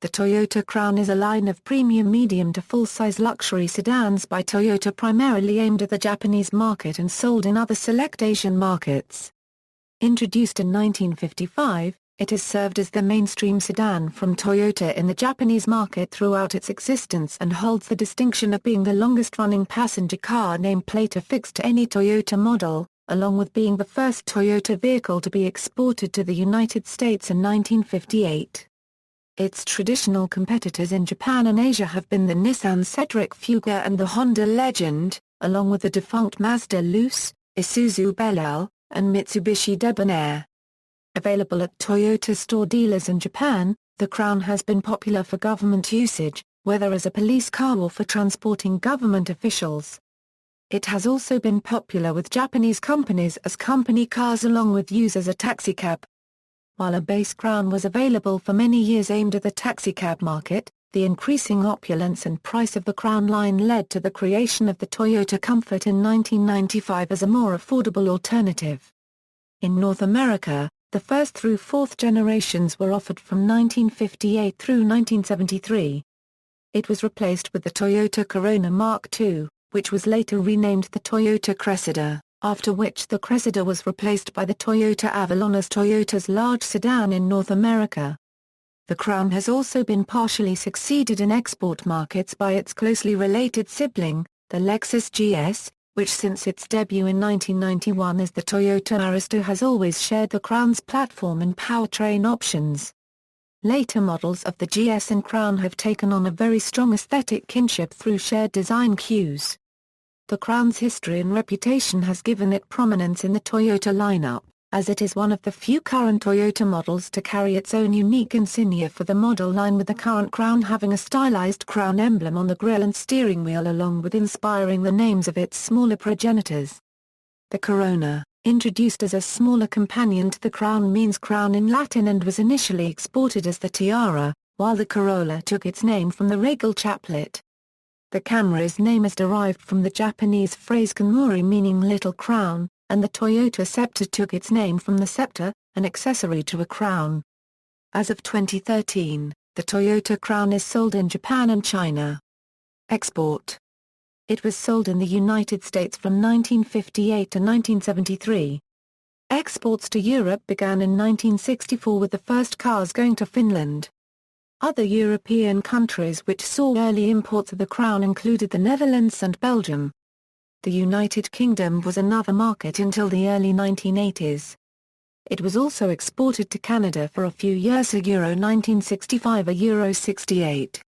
The Toyota Crown is a line of premium medium to full-size luxury sedans by Toyota primarily aimed at the Japanese market and sold in other select Asian markets. Introduced in 1955, it has served as the mainstream sedan from Toyota in the Japanese market throughout its existence and holds the distinction of being the longest-running passenger car nameplate affixed to any Toyota model, along with being the first Toyota vehicle to be exported to the United States in 1958. Its traditional competitors in Japan and Asia have been the Nissan Cedric Fuga and the Honda Legend, along with the defunct Mazda Luce, Isuzu Bellel, and Mitsubishi Debonair. Available at Toyota store dealers in Japan, the Crown has been popular for government usage, whether as a police car or for transporting government officials. It has also been popular with Japanese companies as company cars along with use as a taxicab. While a base Crown was available for many years aimed at the taxicab market, the increasing opulence and price of the Crown line led to the creation of the Toyota Comfort in 1995 as a more affordable alternative. In North America, the first through fourth generations were offered from 1958 through 1973. It was replaced with the Toyota Corona Mark II, which was later renamed the Toyota Cressida, after which the Cressida was replaced by the Toyota Avalon as Toyota's large sedan in North America. The Crown has also been partially succeeded in export markets by its closely related sibling, the Lexus GS, which since its debut in 1991 as the Toyota Aristo has always shared the Crown's platform and powertrain options. Later models of the GS and Crown have taken on a very strong aesthetic kinship through shared design cues. The Crown's history and reputation has given it prominence in the Toyota lineup, as it is one of the few current Toyota models to carry its own unique insignia for the model line, with the current Crown having a stylized crown emblem on the grille and steering wheel along with inspiring the names of its smaller progenitors. The Corona, introduced as a smaller companion to the Crown, means crown in Latin and was initially exported as the Tiara, while the Corolla took its name from the regal chaplet. The Camry's name is derived from the Japanese phrase kanmuri meaning little crown, and the Toyota Scepter took its name from the scepter, an accessory to a crown. As of 2013, the Toyota Crown is sold in Japan and China. Export. It was sold in the United States from 1958 to 1973. Exports to Europe began in 1964 with the first cars going to Finland. Other European countries which saw early imports of the Crown included the Netherlands and Belgium. The United Kingdom was another market until the early 1980s. It was also exported to Canada for a few years to Euro 1965 or Euro 68.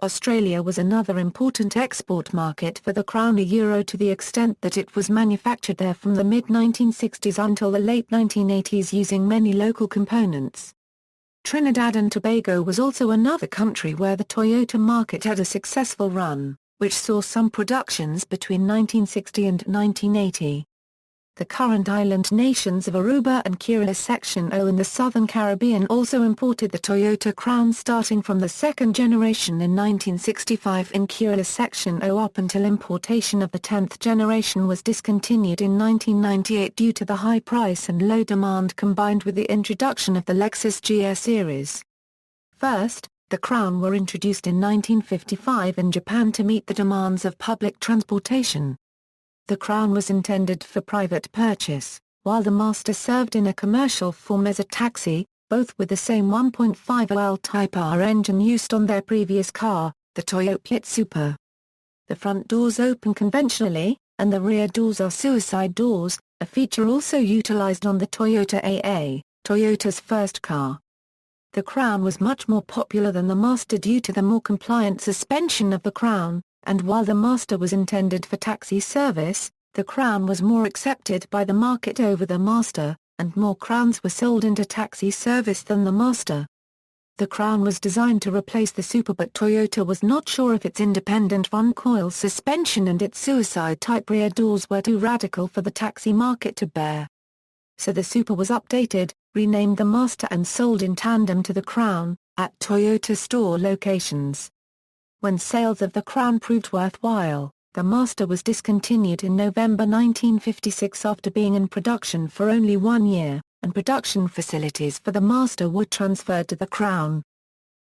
Australia was another important export market for the Crown Euro to the extent that it was manufactured there from the mid-1960s until the late 1980s using many local components. Trinidad and Tobago was also another country where the Toyota market had a successful run, which saw some productions between 1960 and 1980. The current island nations of Aruba and Curacao Section O in the Southern Caribbean also imported the Toyota Crown starting from the second generation in 1965 in Curacao Section O up until importation of the 10th generation was discontinued in 1998 due to the high price and low demand combined with the introduction of the Lexus GS series. First, the Crown were introduced in 1955 in Japan to meet the demands of public transportation. The Crown was intended for private purchase, while the Master served in a commercial form as a taxi, both with the same 1.5L Type R engine used on their previous car, the Toyota Super. The front doors open conventionally, and the rear doors are suicide doors, a feature also utilized on the Toyota AA, Toyota's first car. The Crown was much more popular than the Master due to the more compliant suspension of the Crown, and while the Master was intended for taxi service, the Crown was more accepted by the market over the Master, and more Crowns were sold into taxi service than the Master. The Crown was designed to replace the Super, but Toyota was not sure if its independent front-coil suspension and its suicide-type rear doors were too radical for the taxi market to bear. So the Super was updated, renamed the Master and sold in tandem to the Crown, at Toyota store locations. When sales of the Crown proved worthwhile, the Master was discontinued in November 1956 after being in production for only 1 year, and production facilities for the Master were transferred to the Crown.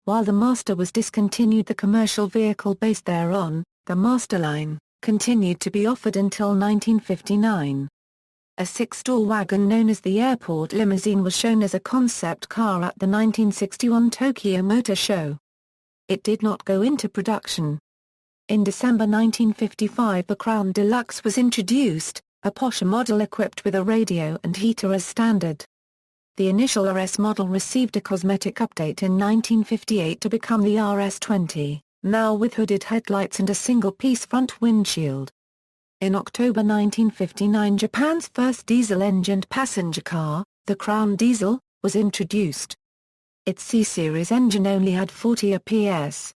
While the Master was discontinued, the commercial vehicle based thereon, the Master line, continued to be offered until 1959. A six-door wagon known as the Airport Limousine was shown as a concept car at the 1961 Tokyo Motor Show. It did not go into production. In December 1955, the Crown Deluxe was introduced, a posher model equipped with a radio and heater as standard. The initial RS model received a cosmetic update in 1958 to become the RS20, now with hooded headlights and a single-piece front windshield. In October 1959, Japan's first diesel-engined passenger car, the Crown Diesel, was introduced. Its C-Series engine only had 40 PS.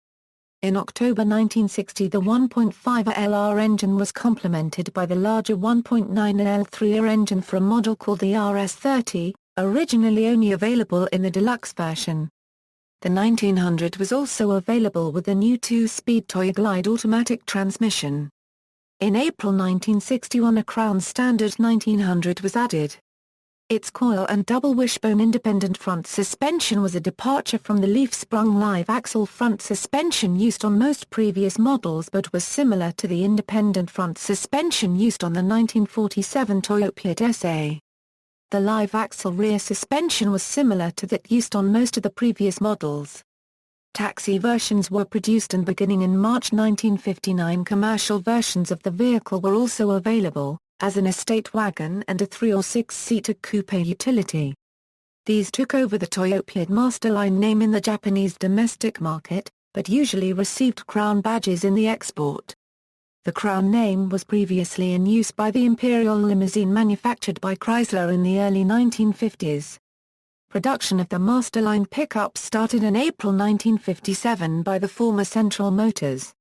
In October 1960, the 1.5 LR engine was complemented by the larger 1.9 L3 engine for a model called the RS30, originally only available in the deluxe version. The 1900 was also available with the new 2-speed Toyo Glide automatic transmission. In April 1961, a Crown Standard 1900 was added. Its coil and double wishbone independent front suspension was a departure from the leaf-sprung live axle front suspension used on most previous models, but was similar to the independent front suspension used on the 1947 Toyota SA. The live axle rear suspension was similar to that used on most of the previous models. Taxi versions were produced, and beginning in March 1959, commercial versions of the vehicle were also available, as an estate wagon and a 3- or 6-seater coupe utility. These took over the Toyota Master line name in the Japanese domestic market, but usually received Crown badges in the export. The Crown name was previously in use by the Imperial limousine manufactured by Chrysler in the early 1950s. Production of the Master line pickups started in April 1957 by the former Central Motors.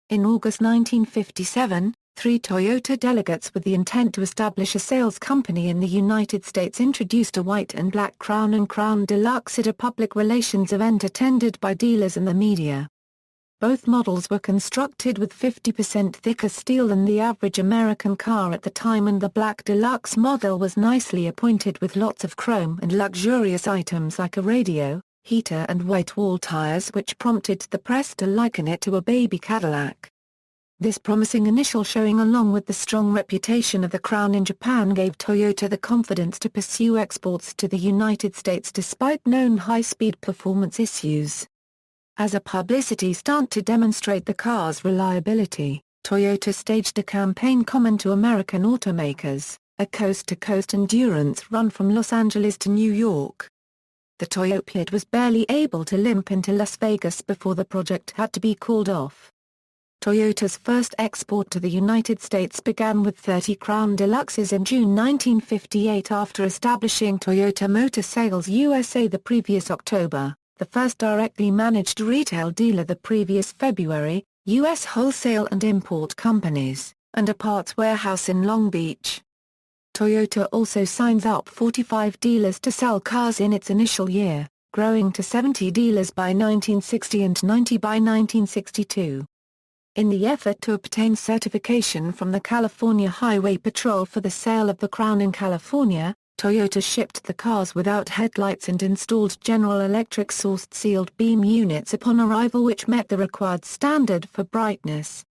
In August 1957, 3 Toyota delegates with the intent to establish a sales company in the United States introduced a white and black Crown and Crown Deluxe at a public relations event attended by dealers and the media. Both models were constructed with 50% thicker steel than the average American car at the time, and the black deluxe model was nicely appointed with lots of chrome and luxurious items like a radio, heater and white wall tires, which prompted the press to liken it to a baby Cadillac. This promising initial showing, along with the strong reputation of the Crown in Japan, gave Toyota the confidence to pursue exports to the United States despite known high-speed performance issues. As a publicity stunt to demonstrate the car's reliability, Toyota staged a campaign common to American automakers, a coast-to-coast endurance run from Los Angeles to New York. The Toyota was barely able to limp into Las Vegas before the project had to be called off. Toyota's first export to the United States began with 30 Crown Deluxes in June 1958 after establishing Toyota Motor Sales USA the previous October, the first directly managed retail dealer the previous February, U.S. wholesale and import companies, and a parts warehouse in Long Beach. Toyota also signs up 45 dealers to sell cars in its initial year, growing to 70 dealers by 1960 and 90 by 1962. In the effort to obtain certification from the California Highway Patrol for the sale of the Crown in California, Toyota shipped the cars without headlights and installed General Electric sourced sealed beam units upon arrival, which met the required standard for brightness.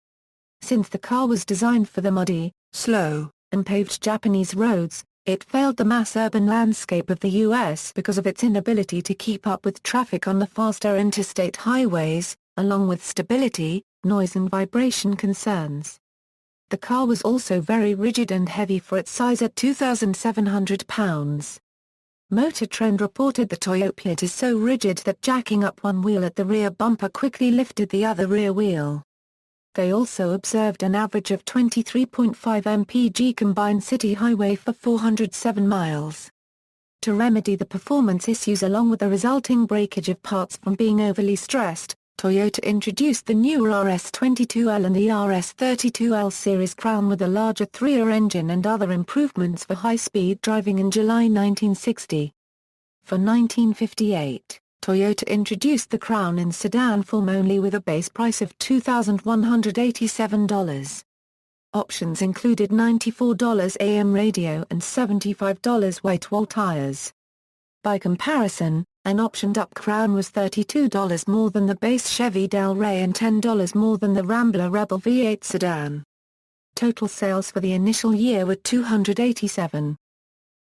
Since the car was designed for the muddy, slow, and paved Japanese roads, it failed the mass urban landscape of the U.S. because of its inability to keep up with traffic on the faster interstate highways, along with stability, noise and vibration concerns. The car was also very rigid and heavy for its size at 2,700 pounds. Motor Trend reported the Toyota is so rigid that jacking up one wheel at the rear bumper quickly lifted the other rear wheel. They also observed an average of 23.5 mpg combined city highway for 407 miles. To remedy the performance issues along with the resulting breakage of parts from being overly stressed, Toyota introduced the newer RS22L and the RS32L series Crown with a larger 3-year engine and other improvements for high-speed driving in July 1960. For 1958, Toyota introduced the Crown in sedan form only with a base price of $2,187. Options included $94 AM radio and $75 white wall tires. By comparison, An optioned-up Crown was $32 more than the base Chevy Del Rey and $10 more than the Rambler Rebel V8 sedan. Total sales for the initial year were 287.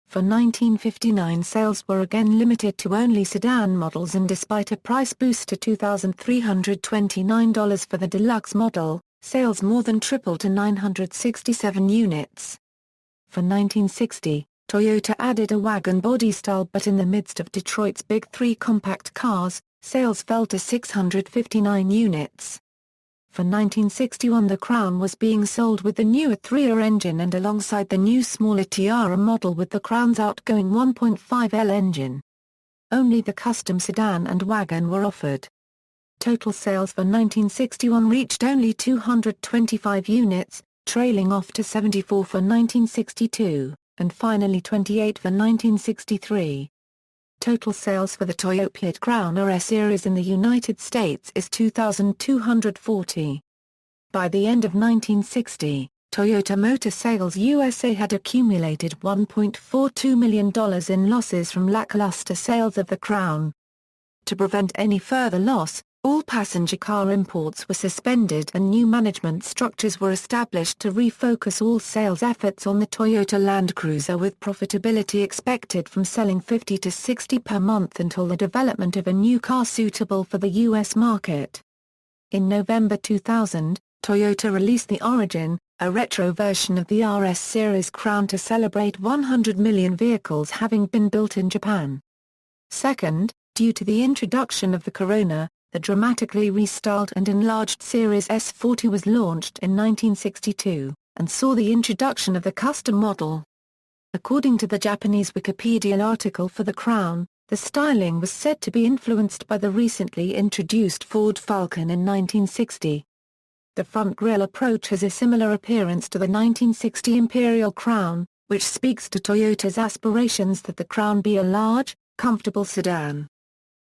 For 1959, sales were again limited to only sedan models, and despite a price boost to $2,329 for the deluxe model, sales more than tripled to 967 units. For 1960, Toyota added a wagon body style, but in the midst of Detroit's Big Three compact cars, sales fell to 659 units. For 1961, the Crown was being sold with the newer 3-year engine and alongside the new smaller Tiara model with the Crown's outgoing 1.5L engine. Only the custom sedan and wagon were offered. Total sales for 1961 reached only 225 units, trailing off to 74 for 1962, and finally 28 for 1963. Total sales for the Toyota Crown RS series in the United States is 2,240. By the end of 1960, Toyota Motor Sales USA had accumulated $1.42 million in losses from lackluster sales of the Crown. To prevent any further loss, all passenger car imports were suspended and new management structures were established to refocus all sales efforts on the Toyota Land Cruiser, with profitability expected from selling 50 to 60 per month until the development of a new car suitable for the U.S. market. In November 2000, Toyota released the Origin, a retro version of the RS Series Crown to celebrate 100 million vehicles having been built in Japan. Second, due to the introduction of the Corona, the dramatically restyled and enlarged Series S40 was launched in 1962, and saw the introduction of the custom model. According to the Japanese Wikipedia article for the Crown, the styling was said to be influenced by the recently introduced Ford Falcon in 1960. The front grille approach has a similar appearance to the 1960 Imperial Crown, which speaks to Toyota's aspirations that the Crown be a large, comfortable sedan.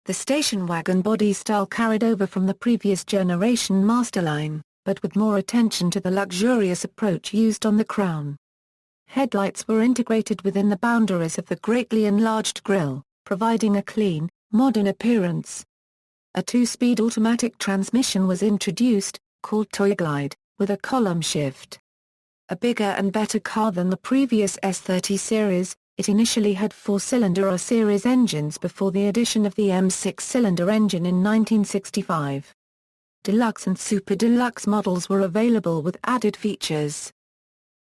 The station wagon body style carried over from the previous generation Master line, but with more attention to the luxurious approach used on the Crown. Headlights were integrated within the boundaries of the greatly enlarged grille, providing a clean, modern appearance. A 2-speed automatic transmission was introduced, called Toyglide, with a column shift. A bigger and better car than the previous S30 series, it initially had 4-cylinder R series engines before the addition of the M6-cylinder engine in 1965. Deluxe and Super Deluxe models were available with added features.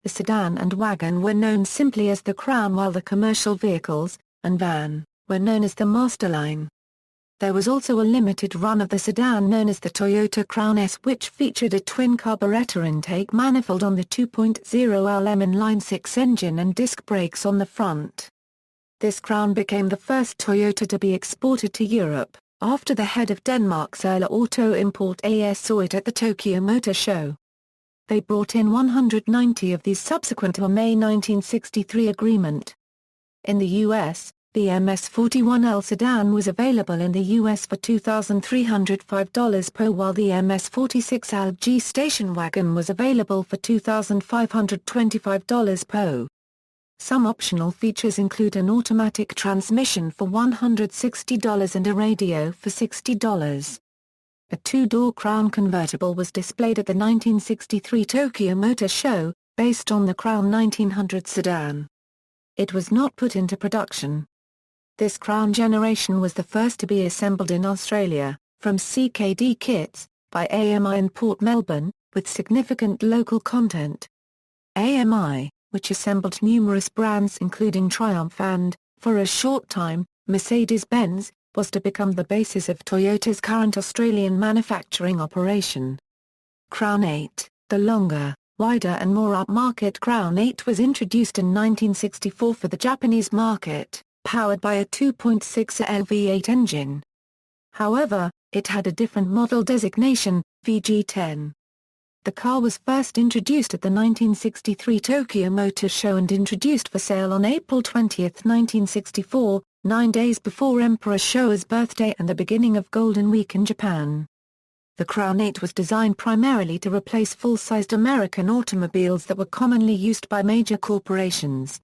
The sedan and wagon were known simply as the Crown, while the commercial vehicles, and van, were known as the Master line. There was also a limited run of the sedan known as the Toyota Crown S, which featured a twin carburetor intake manifold on the 2.0L inline 6 engine and disc brakes on the front. This Crown became the first Toyota to be exported to Europe, after the head of Denmark's Erla Auto Import AS saw it at the Tokyo Motor Show. They brought in 190 of these subsequent to a May 1963 agreement. In the U.S., the MS-41L sedan was available in the U.S. for $2,305 per, while the MS-46L G station wagon was available for $2,525 per. Some optional features include an automatic transmission for $160 and a radio for $60. A 2-door Crown convertible was displayed at the 1963 Tokyo Motor Show, based on the Crown 1900 sedan. It was not put into production. This Crown generation was the first to be assembled in Australia, from CKD kits, by AMI in Port Melbourne, with significant local content. AMI, which assembled numerous brands including Triumph and, for a short time, Mercedes-Benz, was to become the basis of Toyota's current Australian manufacturing operation. Crown 8, the longer, wider and more upmarket Crown 8 was introduced in 1964 for the Japanese market, powered by a 2.6L V8 engine. However, it had a different model designation, VG10. The car was first introduced at the 1963 Tokyo Motor Show and introduced for sale on April 20, 1964, 9 days before Emperor Showa's birthday and the beginning of Golden Week in Japan. The Crown 8 was designed primarily to replace full-sized American automobiles that were commonly used by major corporations.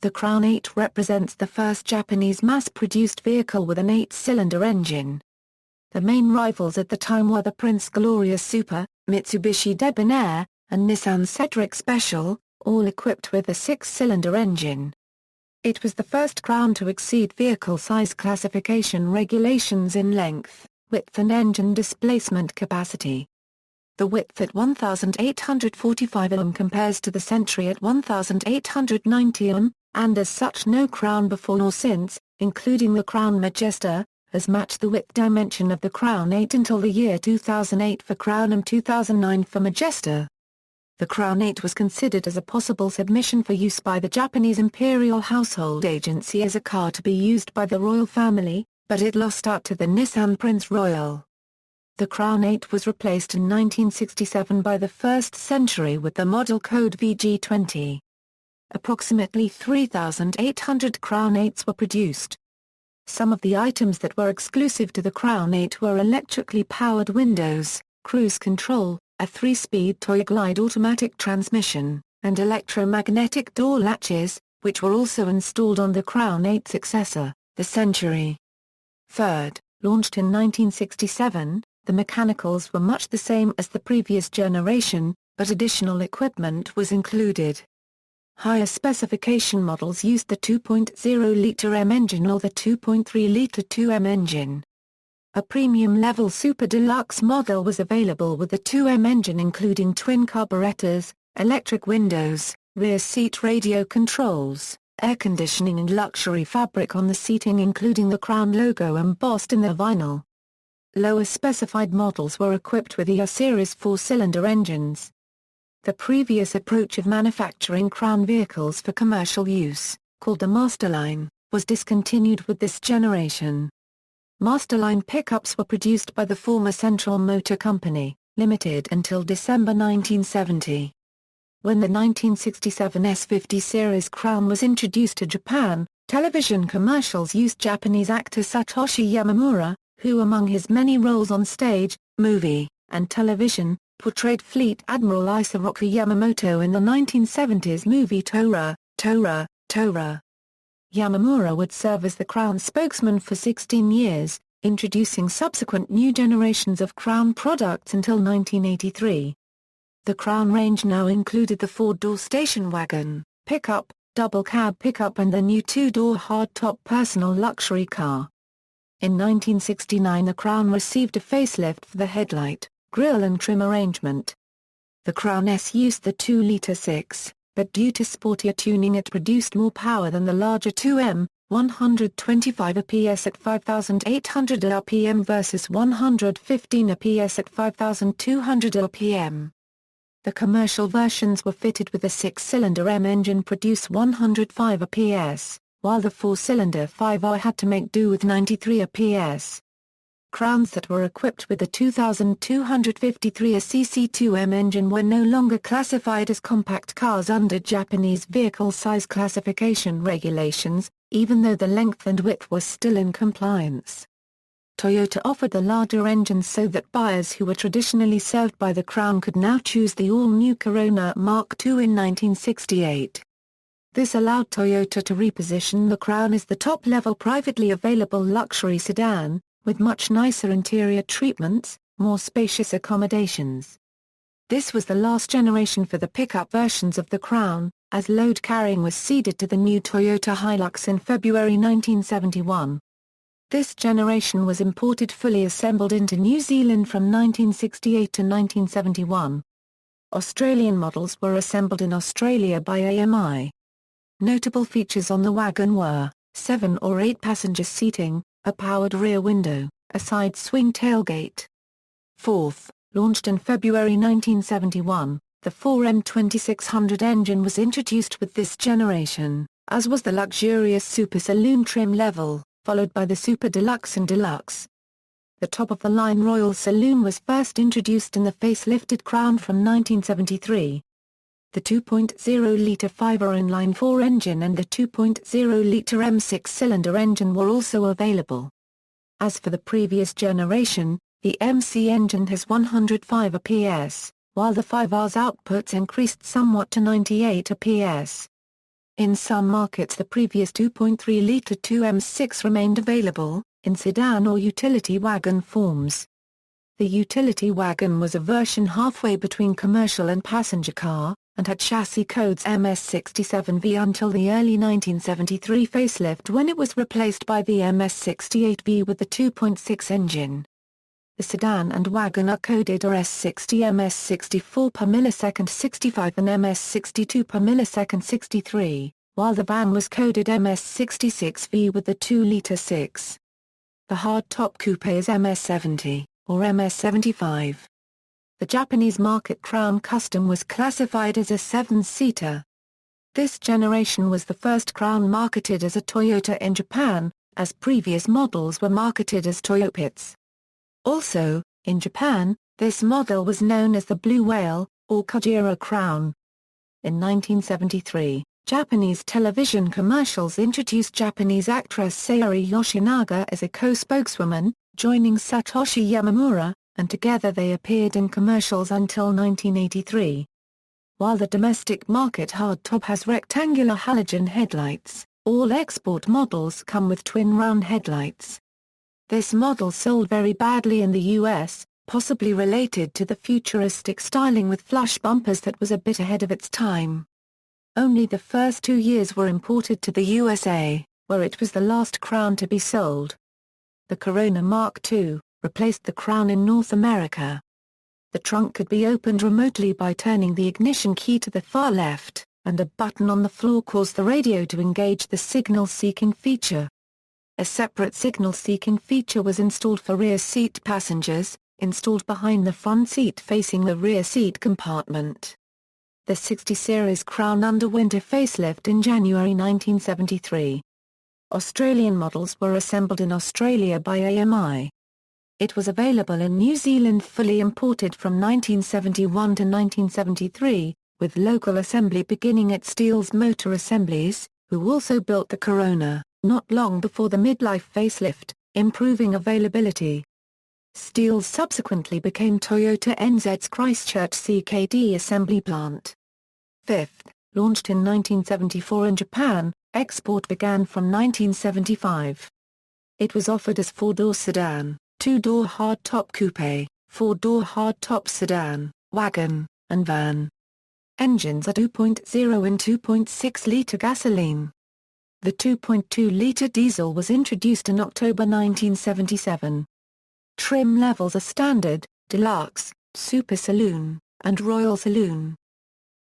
The Crown 8 represents the first Japanese mass-produced vehicle with an 8-cylinder engine. The main rivals at the time were the Prince Gloria Super, Mitsubishi Debonair, and Nissan Cedric Special, all equipped with a 6-cylinder engine. It was the first Crown to exceed vehicle size classification regulations in length, width and engine displacement capacity. The width at 1,845 mm compares to the Century at 1,890 mm, and as such no Crown before nor since, including the Crown Majesta, has matched the width dimension of the Crown 8 until the year 2008 for Crown and 2009 for Majesta. The Crown 8 was considered as a possible submission for use by the Japanese Imperial Household Agency as a car to be used by the royal family, but it lost out to the Nissan Prince Royal. The Crown 8 was replaced in 1967 by the first Century with the model code VG20. Approximately 3,800 Crown 8s were produced. Some of the items that were exclusive to the Crown 8 were electrically powered windows, cruise control, a 3-speed Toyo Glide automatic transmission, and electromagnetic door latches, which were also installed on the Crown 8 successor, the Century. Third, launched in 1967, the mechanicals were much the same as the previous generation, but additional equipment was included. Higher specification models used the 2.0-litre M engine or the 2.3-litre 2M engine. A premium-level Super Deluxe model was available with the 2M engine including twin carburetors, electric windows, rear seat radio controls, air conditioning and luxury fabric on the seating including the Crown logo embossed in the vinyl. Lower specified models were equipped with the series 4-cylinder engines. The previous approach of manufacturing Crown vehicles for commercial use, called the Masterline, was discontinued with this generation. Masterline pickups were produced by the former Central Motor Company, Limited until December 1970. When the 1967 S50 series Crown was introduced to Japan, television commercials used Japanese actor Satoshi Yamamura, who among his many roles on stage, movie, and television, portrayed Fleet Admiral Isoroku Yamamoto in the 1970s movie Tora, Tora, Tora. Yamamura would serve as the Crown spokesman for 16 years, introducing subsequent new generations of Crown products until 1983. The Crown range now included the 4-door station wagon, pickup, double cab pickup and the new 2-door hardtop personal luxury car. In 1969 the Crown received a facelift for the headlight, grille and trim arrangement. The Crown S used the 2-litre 6, but due to sportier tuning it produced more power than the larger 2M, 125 PS at 5,800 rpm versus 115 PS at 5,200 rpm. The commercial versions were fitted with a 6-cylinder M engine produce 105 PS, while the 4-cylinder 5R had to make do with 93 PS. Crowns that were equipped with the 2,253 cc2M engine were no longer classified as compact cars under Japanese vehicle size classification regulations, even though the length and width was still in compliance. Toyota offered the larger engines so that buyers who were traditionally served by the Crown could now choose the all-new Corona Mark II in 1968. This allowed Toyota to reposition the Crown as the top-level privately available luxury sedan, with much nicer interior treatments, more spacious accommodations. This was the last generation for the pickup versions of the Crown, as load carrying was ceded to the new Toyota Hilux in February 1971. This generation was imported fully assembled into New Zealand from 1968 to 1971. Australian models were assembled in Australia by AMI. Notable features on the wagon were 7 or 8 passenger seating, a powered rear window, a side swing tailgate. Fourth, launched in February 1971, the 4M2600 engine was introduced with this generation, as was the luxurious Super Saloon trim level, followed by the Super Deluxe and Deluxe. The top-of-the-line Royal Saloon was first introduced in the facelifted Crown from 1973. The 2.0-litre 5R inline-4 engine and the 2.0-litre M6-cylinder engine were also available. As for the previous generation, the MC engine has 105 PS, while the 5R's outputs increased somewhat to 98 PS. In some markets the previous 2.3-litre 2M6 remained available, in sedan or utility wagon forms. The utility wagon was a version halfway between commercial and passenger car, and had chassis codes MS67V until the early 1973 facelift when it was replaced by the MS68V with the 2.6 engine. The sedan and wagon are coded RS60 MS64 per millisecond 65 and MS62 per millisecond 63, while the van was coded MS66V with the 2-litre 6. The hardtop coupe is MS70, or MS75. The Japanese market Crown Custom was classified as a 7-seater. This generation was the first Crown marketed as a Toyota in Japan, as previous models were marketed as Toyopets. Also, in Japan, this model was known as the Blue Whale, or Kujira Crown. In 1973, Japanese television commercials introduced Japanese actress Sayuri Yoshinaga as a co-spokeswoman, joining Satoshi Yamamura, and together they appeared in commercials until 1983. While the domestic market hardtop has rectangular halogen headlights, all export models come with twin round headlights. This model sold very badly in the US, possibly related to the futuristic styling with flush bumpers that was a bit ahead of its time. Only the first 2 years were imported to the USA, where it was the last Crown to be sold. The Corona Mark II replaced the Crown in North America. The trunk could be opened remotely by turning the ignition key to the far left, and a button on the floor caused the radio to engage the signal-seeking feature. A separate signal-seeking feature was installed for rear seat passengers, installed behind the front seat facing the rear seat compartment. The 60 Series Crown underwent a facelift in January 1973. Australian models were assembled in Australia by AMI. It was available in New Zealand fully imported from 1971 to 1973, with local assembly beginning at Steele's Motor Assemblies, who also built the Corona, not long before the midlife facelift, improving availability. Steele's subsequently became Toyota NZ's Christchurch CKD assembly plant. Fifth, launched in 1974 in Japan, export began from 1975. It was offered as 4-door sedan, 2-door hardtop coupe, 4-door hardtop sedan, wagon, and van. Engines are 2.0 and 2.6-litre gasoline. The 2.2-litre diesel was introduced in October 1977. Trim levels are Standard, Deluxe, Super Saloon, and Royal Saloon.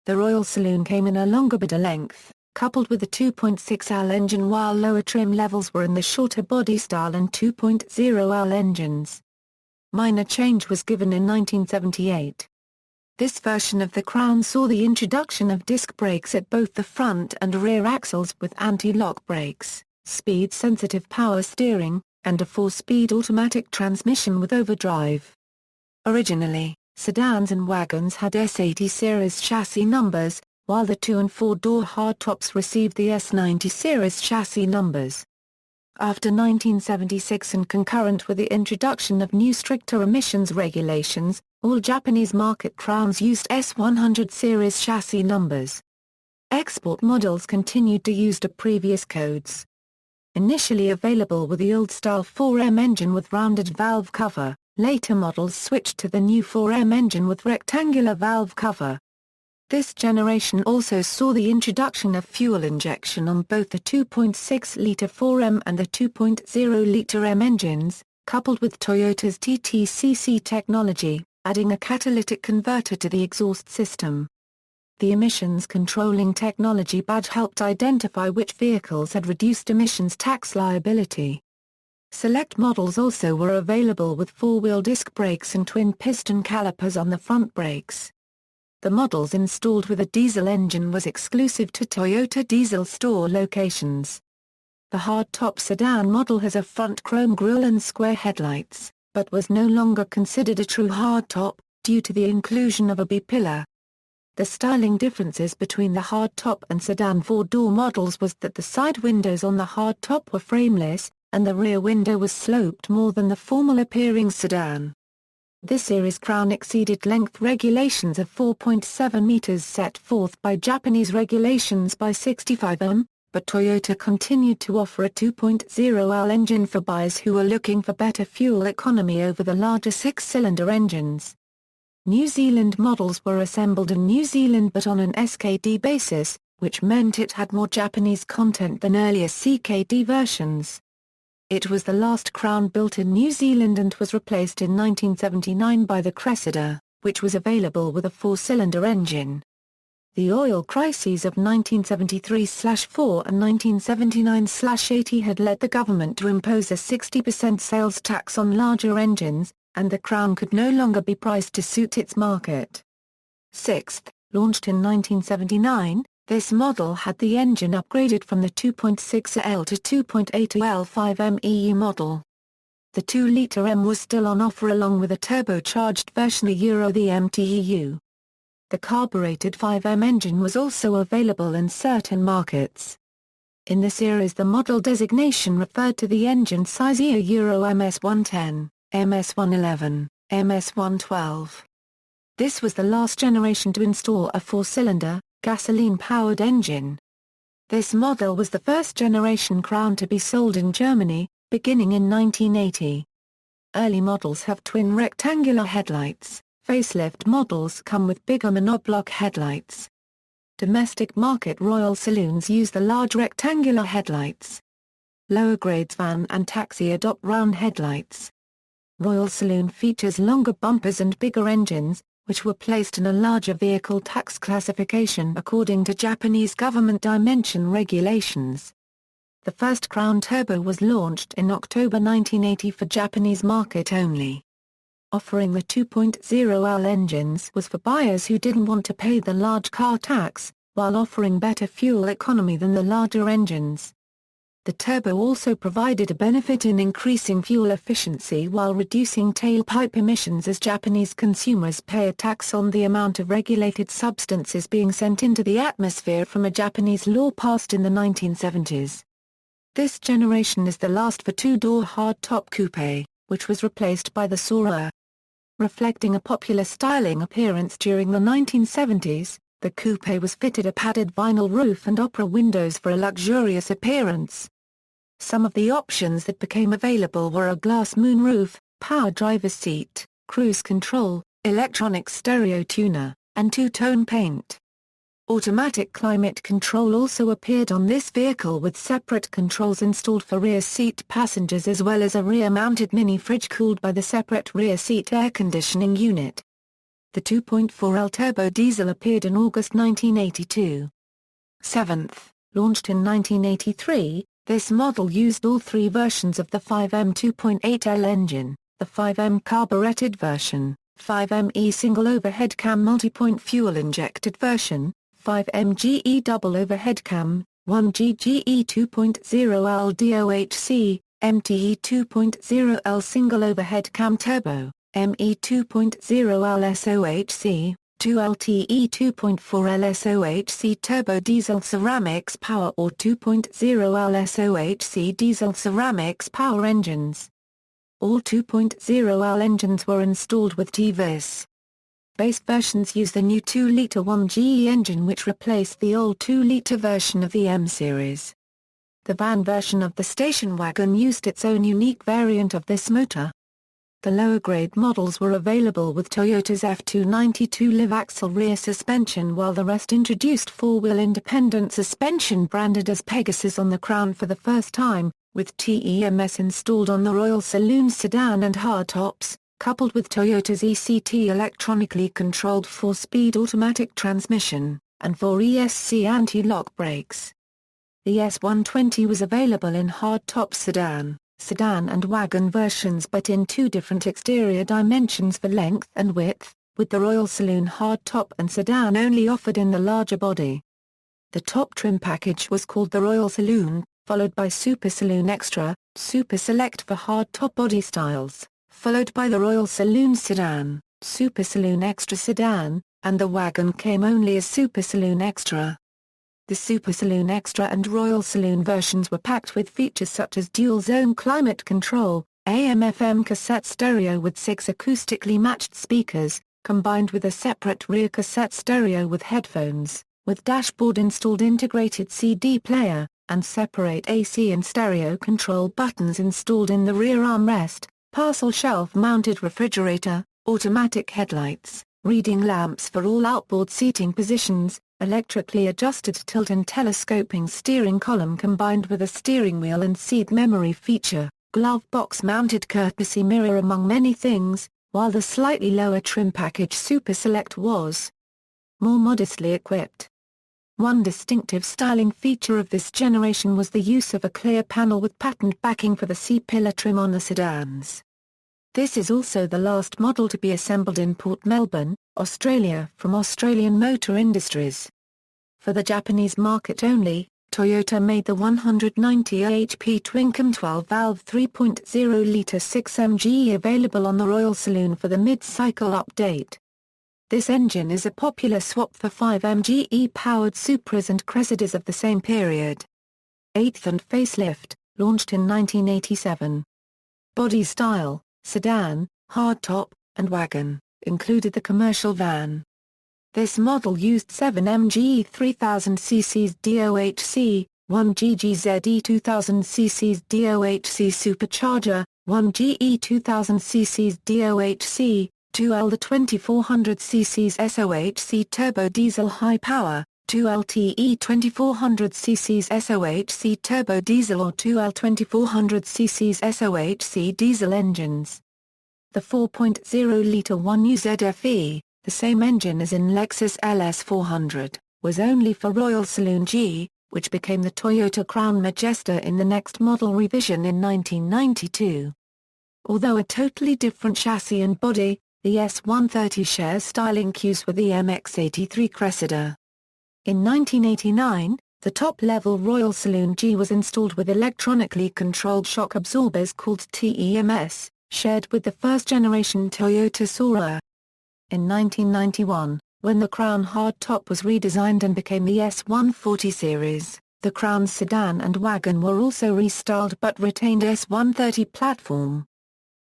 The Royal Saloon came in a longer body length, coupled with a 2.6L engine, while lower trim levels were in the shorter body style and 2.0L engines. Minor change was given in 1978. This version of the Crown saw the introduction of disc brakes at both the front and rear axles with anti-lock brakes, speed-sensitive power steering, and a 4-speed automatic transmission with overdrive. Originally, sedans and wagons had S80 series chassis numbers, while the 2- and 4-door hardtops received the S90 series chassis numbers. After 1976 and concurrent with the introduction of new stricter emissions regulations, all Japanese market Crowns used S100 series chassis numbers. Export models continued to use the previous codes. Initially available with the old-style 4M engine with rounded valve cover, later models switched to the new 4M engine with rectangular valve cover. This generation also saw the introduction of fuel injection on both the 2.6-litre 4M and the 2.0-litre M engines, coupled with Toyota's TTCC technology, adding a catalytic converter to the exhaust system. The emissions controlling technology badge helped identify which vehicles had reduced emissions tax liability. Select models also were available with 4-wheel disc brakes and twin-piston calipers on the front brakes. The models installed with a diesel engine was exclusive to Toyota diesel store locations. The hardtop sedan model has a front chrome grille and square headlights, but was no longer considered a true hardtop, due to the inclusion of a B-pillar. The styling differences between the hardtop and sedan 4-door models was that the side windows on the hardtop were frameless, and the rear window was sloped more than the formal-appearing sedan. This series crown exceeded length regulations of 4.7 meters set forth by Japanese regulations by 65 m, but Toyota continued to offer a 2.0L engine for buyers who were looking for better fuel economy over the larger six-cylinder engines. New Zealand models were assembled in New Zealand but on an SKD basis, which meant it had more Japanese content than earlier CKD versions. It was the last Crown built in New Zealand and was replaced in 1979 by the Cressida, which was available with a four-cylinder engine. The oil crises of 1973/4 and 1979/80 had led the government to impose a 60% sales tax on larger engines, and the Crown could no longer be priced to suit its market. Sixth, launched in 1979, this model had the engine upgraded from the 2.6L to 2.8L 5M EU model. The 2-litre M was still on offer along with a turbocharged version the MTEU. The carbureted 5M engine was also available in certain markets. In the series the model designation referred to the engine size Euro MS-110, MS-111, MS-112. This was the last generation to install a four-cylinder, gasoline-powered engine. This model was the first generation Crown to be sold in Germany, beginning in 1980. Early models have twin rectangular headlights, facelift models come with bigger monoblock headlights. Domestic market Royal Saloons use the large rectangular headlights. Lower grades van and taxi adopt round headlights. Royal Saloon features longer bumpers and bigger engines, which were placed in a larger vehicle tax classification according to Japanese government dimension regulations. The first Crown Turbo was launched in October 1980 for Japanese market only. Offering the 2.0L engines was for buyers who didn't want to pay the large car tax, while offering better fuel economy than the larger engines. The Turbo also provided a benefit in increasing fuel efficiency while reducing tailpipe emissions as Japanese consumers pay a tax on the amount of regulated substances being sent into the atmosphere from a Japanese law passed in the 1970s. This generation is the last for two-door hardtop coupe, which was replaced by the Soarer. Reflecting a popular styling appearance during the 1970s, the coupe was fitted a padded vinyl roof and opera windows for a luxurious appearance. Some of the options that became available were a glass moonroof, power driver's seat, cruise control, electronic stereo tuner, and two-tone paint. Automatic climate control also appeared on this vehicle with separate controls installed for rear seat passengers as well as a rear-mounted mini-fridge cooled by the separate rear seat air conditioning unit. The 2.4L turbo diesel appeared in August 1982. Seventh, launched in 1983, this model used all three versions of the 5M 2.8L engine, the 5M carbureted version, 5ME single overhead cam multi-point fuel-injected version, 5M GE double overhead cam, 1G GE 2.0L DOHC, MTE 2.0L single overhead cam turbo, ME 2.0L SOHC, 2LTE 2.4L SOHC turbo diesel ceramics power or 2.0L SOHC diesel ceramics power engines. All 2.0L engines were installed with TVS. Base versions use the new 2-litre 1GE engine which replaced the old 2-litre version of the M series. The van version of the station wagon used its own unique variant of this motor. The lower-grade models were available with Toyota's F292 live-axle rear suspension while the rest introduced four-wheel independent suspension branded as Pegasus on the Crown for the first time, with TEMS installed on the Royal Saloon sedan and hardtops, coupled with Toyota's ECT electronically controlled 4-speed automatic transmission, and 4 ESC anti-lock brakes. The S120 was available in hardtop sedan and wagon versions but in two different exterior dimensions for length and width, with the Royal Saloon hardtop and sedan only offered in the larger body. The top trim package was called the Royal Saloon, followed by Super Saloon Extra, Super Select for hardtop body styles, followed by the Royal Saloon Sedan, Super Saloon Extra Sedan, and the wagon came only as Super Saloon Extra. The Super Saloon Extra and Royal Saloon versions were packed with features such as dual-zone climate control, AM/FM cassette stereo with 6 acoustically matched speakers, combined with a separate rear cassette stereo with headphones, with dashboard installed integrated CD player, and separate AC and stereo control buttons installed in the rear armrest, parcel shelf-mounted refrigerator, automatic headlights, reading lamps for all outboard seating positions, electrically adjusted tilt and telescoping steering column combined with a steering wheel and seat memory feature, glove box mounted courtesy mirror among many things, while the slightly lower trim package Super Select was more modestly equipped. One distinctive styling feature of this generation was the use of a clear panel with patent backing for the C-pillar trim on the sedans. This is also the last model to be assembled in Port Melbourne, Australia from Australian Motor Industries. For the Japanese market only, Toyota made the 190 HP Twinkum 12-valve 3.0-litre 6MGE available on the Royal Saloon for the mid-cycle update. This engine is a popular swap for 5MGE-powered Supras and Cressidas of the same period. 8th and facelift, launched in 1987. Body style, sedan, hardtop, and wagon, included the commercial van. This model used 7MGE 3000cc DOHC, 1GGZE 2000cc DOHC supercharger, 1GE 2000cc DOHC, 2L the 2400cc SOHC turbo diesel high power, 2LTE 2400cc SOHC turbo diesel or 2L 2400cc SOHC diesel engines. The 4.0-litre 1UZFE, the same engine as in Lexus LS400, was only for Royal Saloon G, which became the Toyota Crown Majesta in the next model revision in 1992. Although a totally different chassis and body, the S130 shares styling cues with the MX-83 Cressida. In 1989, the top-level Royal Saloon G was installed with electronically controlled shock absorbers called TEMS, shared with the first-generation Toyota Soarer. In 1991, when the Crown hardtop was redesigned and became the S140 series, the Crown sedan and wagon were also restyled but retained S130 platform.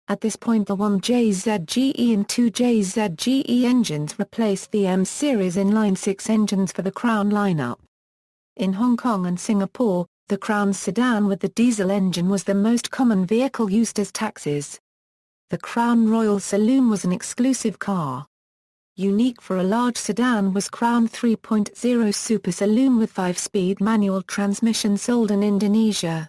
At this point the 1JZGE and 2JZGE engines replaced the M series inline 6 engines for the Crown lineup. In Hong Kong and Singapore, the Crown sedan with the diesel engine was the most common vehicle used as taxis. The Crown Royal Saloon was an exclusive car. Unique for a large sedan was Crown 3.0 Super Saloon with 5-speed manual transmission sold in Indonesia.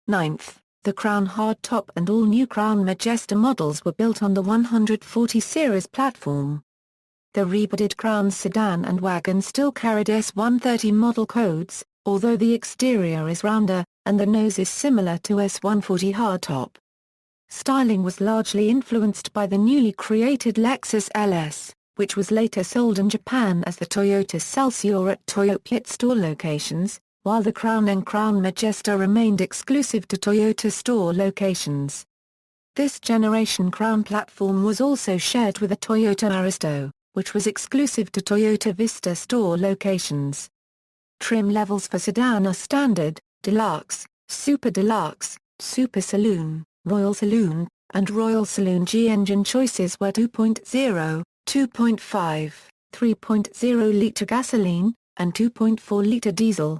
9th. The Crown hardtop and all new Crown Majesta models were built on the 140 series platform. The rebodied Crown sedan and wagon still carried S130 model codes, although the exterior is rounder, and the nose is similar to S140 hardtop. Styling was largely influenced by the newly created Lexus LS, which was later sold in Japan as the Toyota Celsior at Toyota store locations, while the Crown and Crown Majesta remained exclusive to Toyota store locations. This generation Crown platform was also shared with the Toyota Aristo, which was exclusive to Toyota Vista store locations. Trim levels for sedan are Standard, Deluxe, Super Deluxe, Super Saloon, Royal Saloon, and Royal Saloon G. Engine choices were 2.0, 2.5, 3.0-litre gasoline, and 2.4-litre diesel.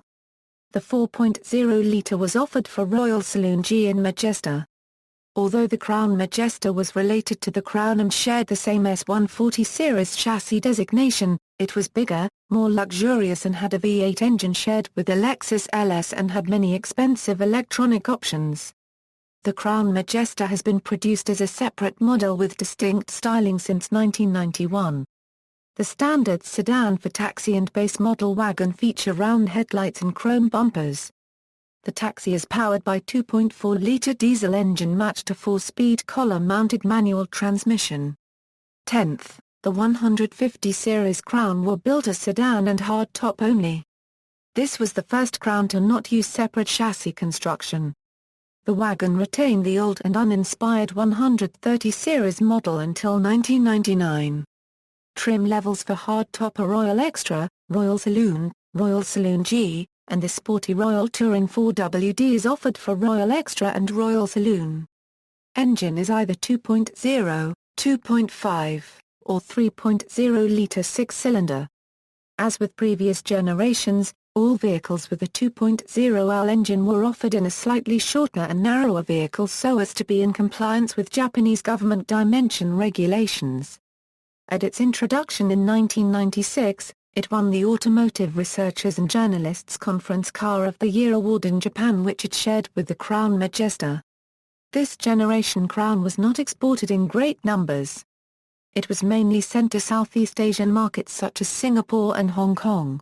The 4.0-litre was offered for Royal Saloon G and Majesta. Although the Crown Majesta was related to the Crown and shared the same S140 series chassis designation, it was bigger, more luxurious and had a V8 engine shared with the Lexus LS and had many expensive electronic options. The Crown Majesta has been produced as a separate model with distinct styling since 1991. The standard sedan for taxi and base model wagon feature round headlights and chrome bumpers. The taxi is powered by 2.4-litre diesel engine matched to 4-speed column-mounted manual transmission. 10th, the 150 series Crown were built as sedan and hardtop only. This was the first Crown to not use separate chassis construction. The wagon retained the old and uninspired 130 series model until 1999. Trim levels for hardtop are Royal Extra, Royal Saloon G, and the sporty Royal Touring 4WD is offered for Royal Extra and Royal Saloon. Engine is either 2.0, 2.5, or 3.0-litre six-cylinder. As with previous generations, all vehicles with a 2.0L engine were offered in a slightly shorter and narrower vehicle so as to be in compliance with Japanese government dimension regulations. At its introduction in 1996, it won the Automotive Researchers and Journalists Conference Car of the Year award in Japan, which it shared with the Crown Majesta. This generation Crown was not exported in great numbers. It was mainly sent to Southeast Asian markets such as Singapore and Hong Kong.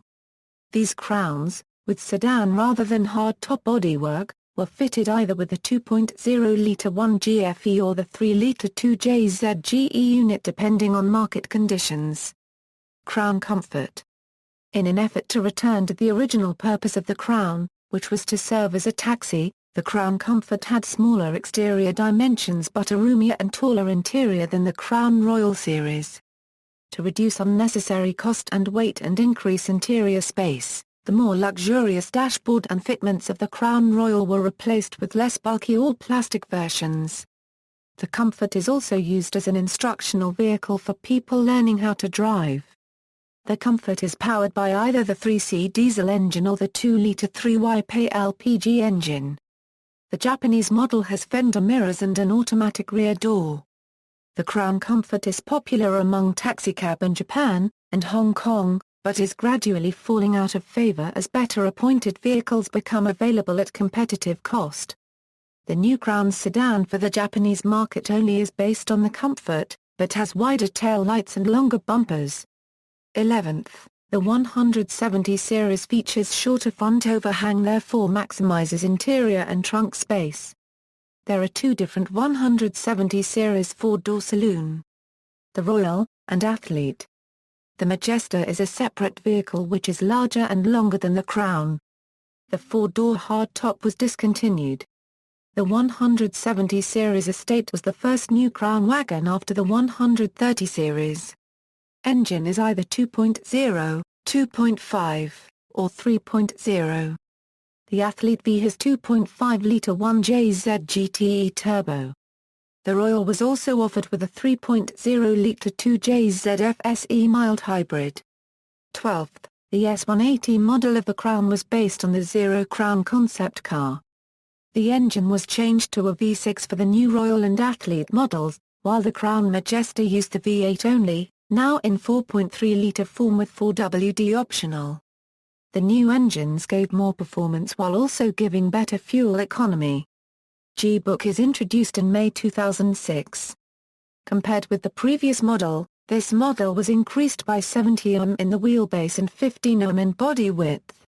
These Crowns, with sedan rather than hard-top bodywork, were fitted either with the 2.0-litre 1GFE or the 3-litre 2JZGE unit depending on market conditions. Crown Comfort. In an effort to return to the original purpose of the Crown, which was to serve as a taxi, the Crown Comfort had smaller exterior dimensions but a roomier and taller interior than the Crown Royal series. To reduce unnecessary cost and weight and increase interior space, the more luxurious dashboard and fitments of the Crown Royal were replaced with less bulky all-plastic versions. The Comfort is also used as an instructional vehicle for people learning how to drive. The Comfort is powered by either the 3C diesel engine or the 2-litre 3YP LPG engine. The Japanese model has fender mirrors and an automatic rear door. The Crown Comfort is popular among taxicab in Japan and Hong Kong, but is gradually falling out of favor as better appointed vehicles become available at competitive cost. The new Crown sedan for the Japanese market only is based on the Comfort, but has wider tail lights and longer bumpers. 11th. The 170 series features shorter front overhang, therefore maximizes interior and trunk space. There are two different 170 series four-door saloon: the Royal and Athlete. The Majesta is a separate vehicle which is larger and longer than the Crown. The four-door hardtop was discontinued. The 170 series estate was the first new Crown wagon after the 130 series. Engine is either 2.0, 2.5, or 3.0. The Athlete V has 2.5-litre 1JZ GTE turbo. The Royal was also offered with a 3.0-litre 2JZ FSE mild hybrid. 12th, the S180 model of the Crown was based on the Zero Crown concept car. The engine was changed to a V6 for the new Royal and Athlete models, while the Crown Majesta used the V8 only, now in 4.3-litre form with 4WD optional. The new engines gave more performance while also giving better fuel economy. G-Book is introduced in May 2006. Compared with the previous model, this model was increased by 70 mm in the wheelbase and 15 mm in body width.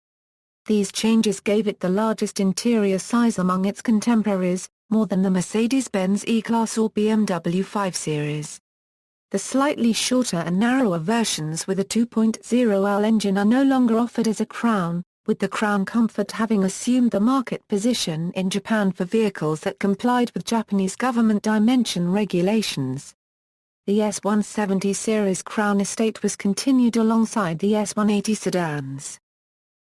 These changes gave it the largest interior size among its contemporaries, more than the Mercedes-Benz E-Class or BMW 5 Series. The slightly shorter and narrower versions with a 2.0L engine are no longer offered as a Crown, with the Crown Comfort having assumed the market position in Japan for vehicles that complied with Japanese government dimension regulations. The S170 series Crown estate was continued alongside the S180 sedans.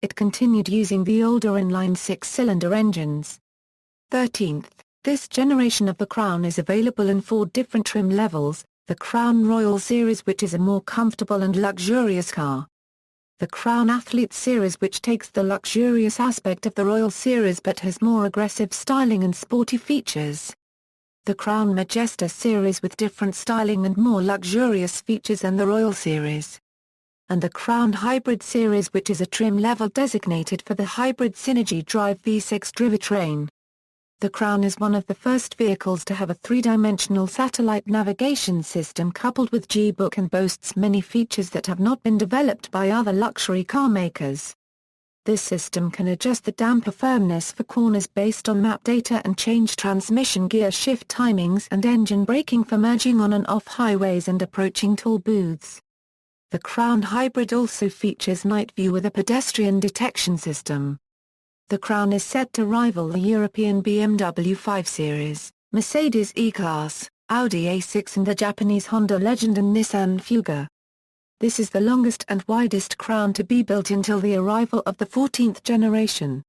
It continued using the older inline six-cylinder engines. 13th, this generation of the Crown is available in 4 different trim levels: the Crown Royal series, which is a more comfortable and luxurious car; the Crown Athlete series, which takes the luxurious aspect of the Royal series but has more aggressive styling and sporty features; the Crown Majesta series with different styling and more luxurious features than the Royal series; and the Crown Hybrid series, which is a trim level designated for the hybrid Synergy Drive V6 drivetrain. The Crown is one of the first vehicles to have a 3-dimensional satellite navigation system coupled with G-Book and boasts many features that have not been developed by other luxury car makers. This system can adjust the damper firmness for corners based on map data and change transmission gear shift timings and engine braking for merging on and off highways and approaching toll booths. The Crown Hybrid also features night view with a pedestrian detection system. The Crown is set to rival the European BMW 5 Series, Mercedes E-Class, Audi A6 and the Japanese Honda Legend and Nissan Fuga. This is the longest and widest Crown to be built until the arrival of the 14th generation.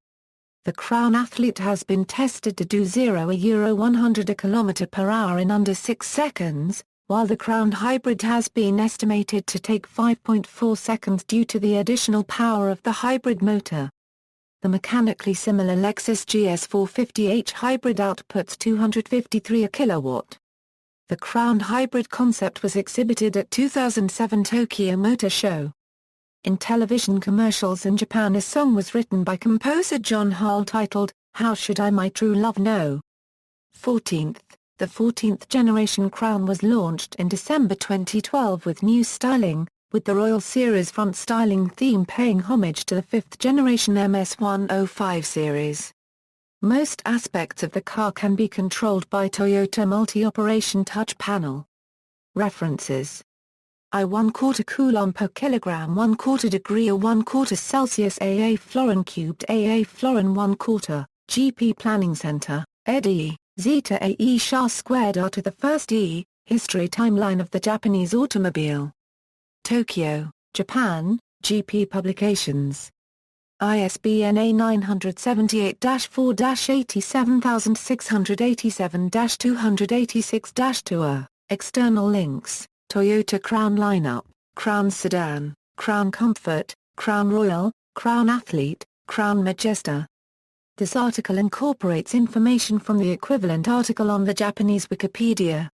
The Crown Athlete has been tested to do 0–100 km/h in under 6 seconds, while the Crown Hybrid has been estimated to take 5.4 seconds due to the additional power of the hybrid motor. The mechanically similar Lexus GS450h Hybrid outputs 253 kW. The Crown Hybrid concept was exhibited at 2007 Tokyo Motor Show. In television commercials in Japan, a song was written by composer John Hall titled, "How Should I My True Love Know?" The 14th generation Crown was launched in December 2012 with new styling, with the Royal Series front styling theme paying homage to the 5th generation MS-105 series. Most aspects of the car can be controlled by Toyota Multi-Operation Touch Panel. References: I 1/4 coulomb per kilogram 1/4 degree or 1/4 Celsius AA Florin cubed AA Florin 1/4, GP Planning Center, ed. Zeta AE Sha squared R to the first E, History Timeline of the Japanese Automobile. Tokyo, Japan, GP Publications. ISBN A978-4-87687-286-2. External links: Toyota Crown lineup, Crown Sedan, Crown Comfort, Crown Royal, Crown Athlete, Crown Majesta. This article incorporates information from the equivalent article on the Japanese Wikipedia.